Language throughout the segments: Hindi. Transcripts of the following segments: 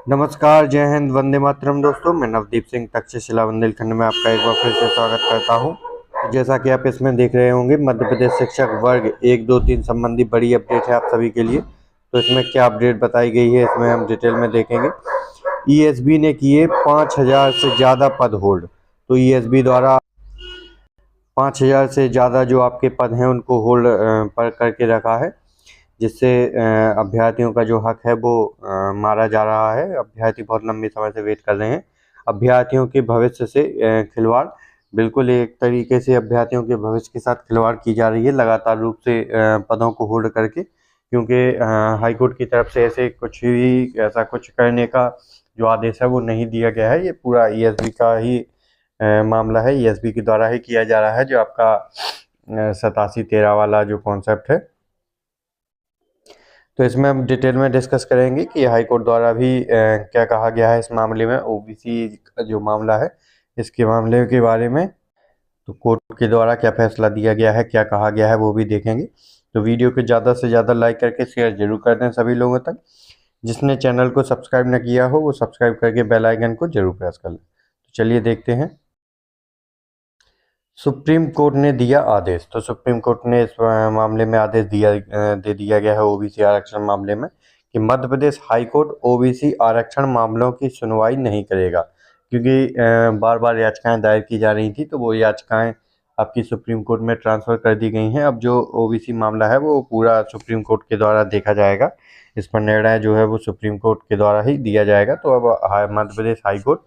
नमस्कार, जय हिंद, वंदे मातरम दोस्तों। मैं नवदीप सिंह तक्षशिला बुंदेलखंड में आपका एक बार फिर से स्वागत करता हूं। तो जैसा कि आप इसमें देख रहे होंगे, मध्य प्रदेश शिक्षक वर्ग 1, 2, 3 संबंधी बड़ी अपडेट है आप सभी के लिए। तो इसमें क्या अपडेट बताई गई है, इसमें हम डिटेल में देखेंगे। ईएसबी ने किए 5,000 से ज़्यादा पद होल्ड। तो ईएसबी द्वारा 5,000 से ज़्यादा जो आपके पद हैं उनको होल्ड पर करके रखा है, जिससे अभ्यर्थियों का जो हक है वो मारा जा रहा है। अभ्यर्थी बहुत लंबे समय से वेट कर रहे हैं। अभ्यर्थियों के भविष्य से खिलवाड़, बिल्कुल एक तरीके से अभ्यर्थियों के भविष्य के साथ खिलवाड़ की जा रही है लगातार रूप से पदों को होल्ड करके, क्योंकि हाईकोर्ट की तरफ से ऐसा कुछ करने का जो आदेश है वो नहीं दिया गया है। ये पूरा ईएसबी का ही मामला है। ईएसबी के द्वारा ही किया जा रहा है, जो आपका 87-13 वाला जो कॉन्सेप्ट है। तो इसमें हम डिटेल में डिस्कस करेंगे कि हाई कोर्ट द्वारा भी क्या कहा गया है इस मामले में। ओबीसी का जो मामला है, इसके मामले के बारे में तो कोर्ट के द्वारा क्या फैसला दिया गया है, क्या कहा गया है, वो भी देखेंगे। तो वीडियो को ज़्यादा से ज़्यादा लाइक करके शेयर जरूर कर दें सभी लोगों तक। जिसने चैनल को सब्सक्राइब न किया हो वो सब्सक्राइब करके बेल आइकन को जरूर प्रेस कर लें। तो चलिए देखते हैं। सुप्रीम कोर्ट ने दिया आदेश। तो सुप्रीम कोर्ट ने इस मामले में आदेश दे दिया गया है ओबीसी आरक्षण मामले में, कि Madhya Pradesh high court OBC आरक्षण मामलों की सुनवाई नहीं करेगा। क्योंकि बार बार याचिकाएं दायर की जा रही थी, तो वो याचिकाएं आपकी सुप्रीम कोर्ट में ट्रांसफ़र कर दी गई हैं। अब जो ओबीसी मामला है वो पूरा सुप्रीम कोर्ट के द्वारा देखा जाएगा। इस पर निर्णय जो है वो सुप्रीम कोर्ट के द्वारा ही दिया जाएगा। तो अब Madhya Pradesh high court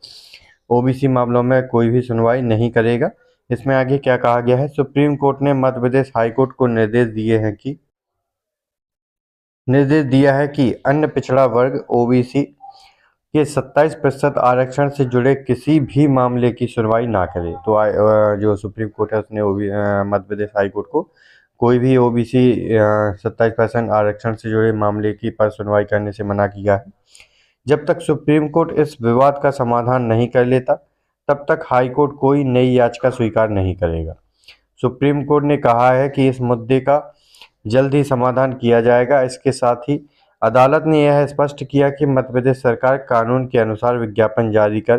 OBC मामलों में कोई भी सुनवाई नहीं करेगा। इसमें आगे क्या कहा गया है। सुप्रीम कोर्ट ने मध्य प्रदेश हाईकोर्ट को निर्देश दिया है कि अन्य पिछड़ा वर्ग ओबीसी के 27% आरक्षण से जुड़े किसी भी मामले की सुनवाई ना करे। तो जो सुप्रीम कोर्ट है उसने मध्य प्रदेश हाईकोर्ट को कोई भी ओबीसी 27% आरक्षण से जुड़े मामले की पर सुनवाई करने से मना किया है। जब तक सुप्रीम कोर्ट इस विवाद का समाधान नहीं कर लेता, तब तक हाई कोर्ट कोई नई याचिका स्वीकार नहीं करेगा। सुप्रीम कोर्ट ने कहा है कि इस मुद्दे का जल्द ही समाधान किया जाएगा। इसके साथ ही अदालत ने यह स्पष्ट किया कि मध्य प्रदेश सरकार कानून के अनुसार विज्ञापन जारी कर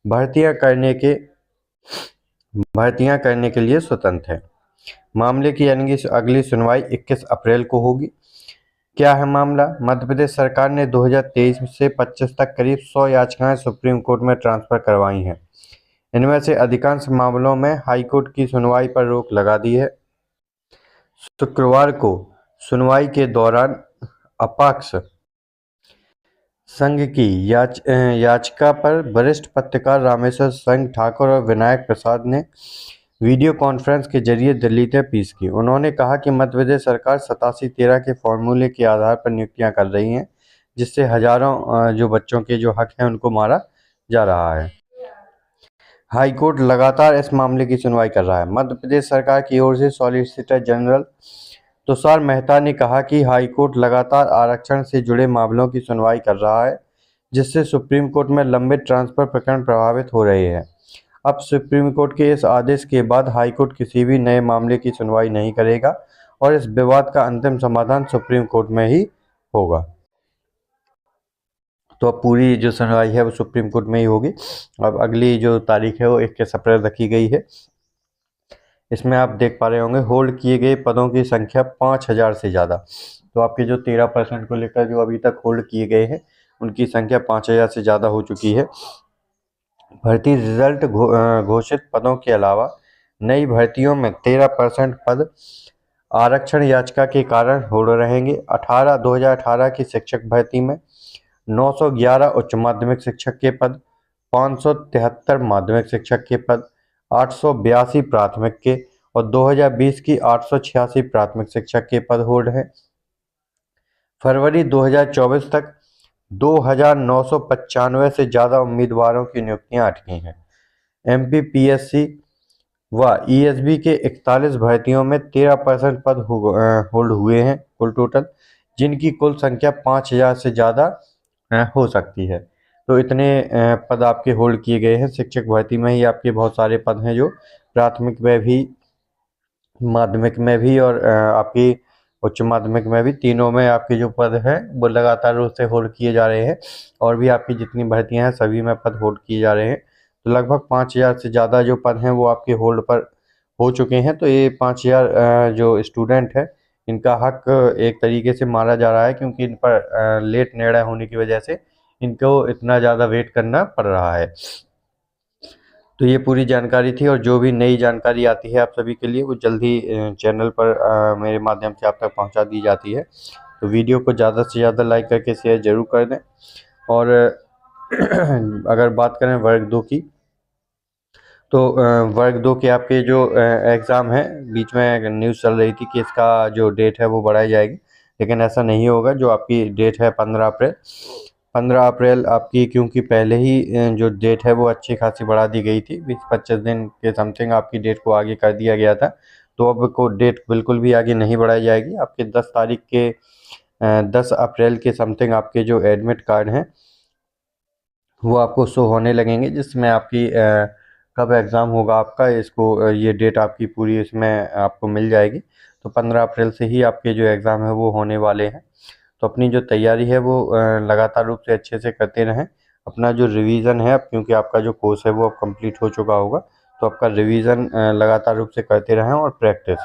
भर्तियां करने के लिए स्वतंत्र है। मामले की अगली सुनवाई 21 अप्रैल को होगी। क्या है मामला। मध्य प्रदेश सरकार ने 2023 से 25 तक करीब 100 याचिकाएं सुप्रीम कोर्ट में ट्रांसफर करवाई हैं। इनमें से अधिकांश मामलों में हाईकोर्ट की सुनवाई पर रोक लगा दी है। शुक्रवार को सुनवाई के दौरान अपाक्ष संघ की याचिका पर वरिष्ठ पत्रकार रामेश्वर संघ ठाकुर और विनायक प्रसाद ने वीडियो कॉन्फ्रेंस के जरिए दिल्ली में पेश की। उन्होंने कहा कि मध्य प्रदेश सरकार 87-13 के फॉर्मूले के आधार पर नियुक्तियां कर रही हैं, जिससे हजारों जो बच्चों के जो हक हैं उनको मारा जा रहा है। हाईकोर्ट लगातार इस मामले की सुनवाई कर रहा है। मध्य प्रदेश सरकार की ओर से सॉलिसिटर जनरल तुषार मेहता ने कहा कि हाईकोर्ट लगातार आरक्षण से जुड़े मामलों की सुनवाई कर रहा है, जिससे सुप्रीम कोर्ट में लंबित ट्रांसफर प्रकरण प्रभावित हो रहे हैं। अब सुप्रीम कोर्ट के इस आदेश के बाद हाईकोर्ट किसी भी नए मामले की सुनवाई नहीं करेगा और इस विवाद का अंतिम समाधान सुप्रीम कोर्ट में ही होगा। तो अब पूरी जो सुनवाई है वो सुप्रीम कोर्ट में ही होगी। अब अगली जो तारीख है वो 21 अप्रैल रखी गई है। इसमें आप देख पा रहे होंगे होल्ड किए गए पदों की संख्या 5,000 से ज़्यादा। तो आपके जो 13% को लेकर जो अभी तक होल्ड किए गए हैं उनकी संख्या 5,000 से ज़्यादा हो चुकी है। भर्ती रिजल्ट घोषित पदों के अलावा नई भर्तियों में 13% पद आरक्षण याचिका के कारण होल्ड रहेंगे। 2018 की शिक्षक भर्ती में 911 उच्च माध्यमिक शिक्षक के पद, 573 माध्यमिक शिक्षक के पद, 882 प्राथमिक के और 2020 की 886 प्राथमिक शिक्षक के पद होल्ड हैं। फरवरी 2024 तक 2,995 से ज़्यादा उम्मीदवारों की नियुक्तियां अटकी हैं। एमपीपीएससी व ईएसबी के 41 भर्तियों में 13% पद होल्ड हुए हैं कुल टोटल, जिनकी कुल संख्या 5,000 से ज़्यादा हो सकती है। तो इतने पद आपके होल्ड किए गए हैं। शिक्षक भर्ती में ही आपके बहुत सारे पद हैं जो प्राथमिक में भी, माध्यमिक में भी और आपकी उच्च माध्यमिक में भी, तीनों में आपके जो पद हैं वो लगातार रूप से होल्ड किए जा रहे हैं। और भी आपकी जितनी भर्तियां हैं सभी में पद होल्ड किए जा रहे हैं। तो लगभग 5,000 से ज़्यादा जो पद हैं वो आपके होल्ड पर हो चुके हैं। तो ये 5,000 जो स्टूडेंट है इनका हक एक तरीके से मारा जा रहा है, क्योंकि इन पर लेट निर्णय होने की वजह से इनको इतना ज़्यादा वेट करना पड़ रहा है। तो ये पूरी जानकारी थी, और जो भी नई जानकारी आती है आप सभी के लिए वो जल्दी चैनल पर मेरे माध्यम से आप तक पहुंचा दी जाती है। तो वीडियो को ज़्यादा से ज़्यादा लाइक करके शेयर जरूर कर दें। और अगर बात करें वर्ग 2 की, तो वर्ग 2 के आपके जो एग्ज़ाम है, बीच में न्यूज़ चल रही थी कि इसका जो डेट है वो बढ़ाई जाएगी, लेकिन ऐसा नहीं होगा। जो आपकी डेट है 15 अप्रैल, 15 अप्रैल आपकी, क्योंकि पहले ही जो डेट है वो अच्छी खासी बढ़ा दी गई थी, 20-25 दिन के समथिंग आपकी डेट को आगे कर दिया गया था। तो अब को डेट बिल्कुल भी आगे नहीं बढ़ाई जाएगी। आपके 10 तारीख के 10 अप्रैल के समथिंग आपके जो एडमिट कार्ड हैं वो आपको शो होने लगेंगे, जिसमें आपकी कब एग्ज़ाम होगा आपका, इसको ये डेट आपकी पूरी इसमें आपको मिल जाएगी। तो 15 अप्रैल से ही आपके जो एग्ज़ाम है वो होने वाले हैं। तो अपनी जो तैयारी है वो लगातार रूप से अच्छे से करते रहें। अपना जो रिवीजन है, अब क्योंकि आपका जो कोर्स है वो अब कंप्लीट हो चुका होगा, तो आपका रिवीजन लगातार रूप से करते रहें। और प्रैक्टिस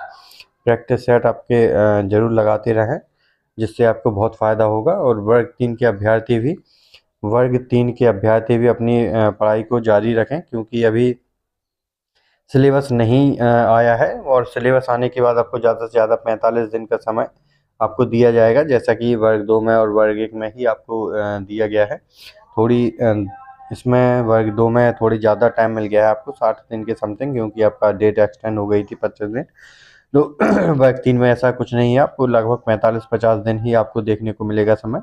सेट आपके ज़रूर लगाते रहें, जिससे आपको बहुत फ़ायदा होगा। और वर्ग तीन के अभ्यर्थी भी अपनी पढ़ाई को जारी रखें, क्योंकि अभी सिलेबस नहीं आया है, और सिलेबस आने के बाद आपको ज़्यादा से ज़्यादा 45 दिन का समय आपको दिया जाएगा, जैसा कि वर्ग 2 में और वर्ग 1 में ही आपको दिया गया है। थोड़ी इसमें वर्ग 2 में थोड़ी ज़्यादा टाइम मिल गया है आपको, 60 दिन के समथिंग, क्योंकि आपका डेट एक्सटेंड हो गई थी 25 दिन। तो वर्ग 3 में ऐसा कुछ नहीं है, आपको लगभग 45-50 दिन ही आपको देखने को मिलेगा समय,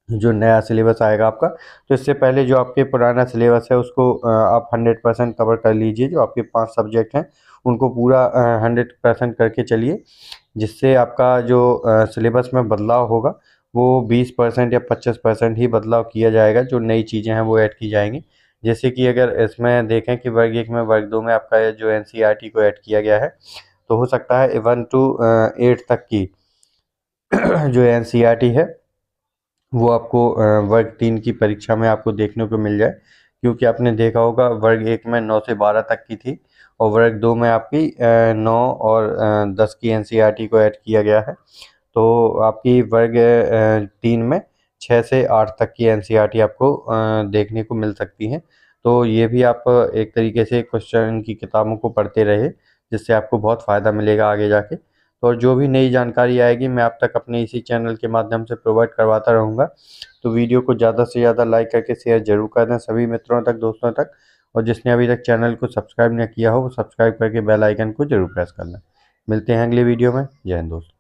जो नया सिलेबस आएगा आपका। तो इससे पहले जो आपके पुराना सिलेबस है उसको आप 100% कवर कर लीजिए। जो आपके 5 सब्जेक्ट हैं उनको पूरा 100% करके चलिए, जिससे आपका जो सिलेबस में बदलाव होगा वो 20% या 25% ही बदलाव किया जाएगा। जो नई चीज़ें हैं वो ऐड की जाएंगी। जैसे कि अगर इसमें देखें कि वर्ग 1 में वर्ग 2 में आपका ये जो NCERT को ऐड किया गया है, तो हो सकता है 1 to 8 तक की जो NCERT है वो आपको वर्ग 3 की परीक्षा में आपको देखने को मिल जाए। क्योंकि आपने देखा होगा वर्ग 1 में 9 से 12 तक की थी, और वर्ग 2 में आपकी 9 और 10 की NCERT को ऐड किया गया है। तो आपकी वर्ग 3 में 6 से 8 तक की NCERT आपको देखने को मिल सकती है। तो ये भी आप एक तरीके से क्वेश्चन की किताबों को पढ़ते रहे, जिससे आपको बहुत फ़ायदा मिलेगा आगे जाके। तो और जो भी नई जानकारी आएगी मैं आप तक अपने इसी चैनल के माध्यम से प्रोवाइड करवाता रहूँगा। तो वीडियो को ज़्यादा से ज़्यादा लाइक करके शेयर ज़रूर कर दें सभी मित्रों तक, दोस्तों तक। और जिसने अभी तक चैनल को सब्सक्राइब नहीं किया हो वो सब्सक्राइब करके बेल आइकन को ज़रूर प्रेस कर लें। मिलते हैं अगले वीडियो में। जय हिंद दोस्तों।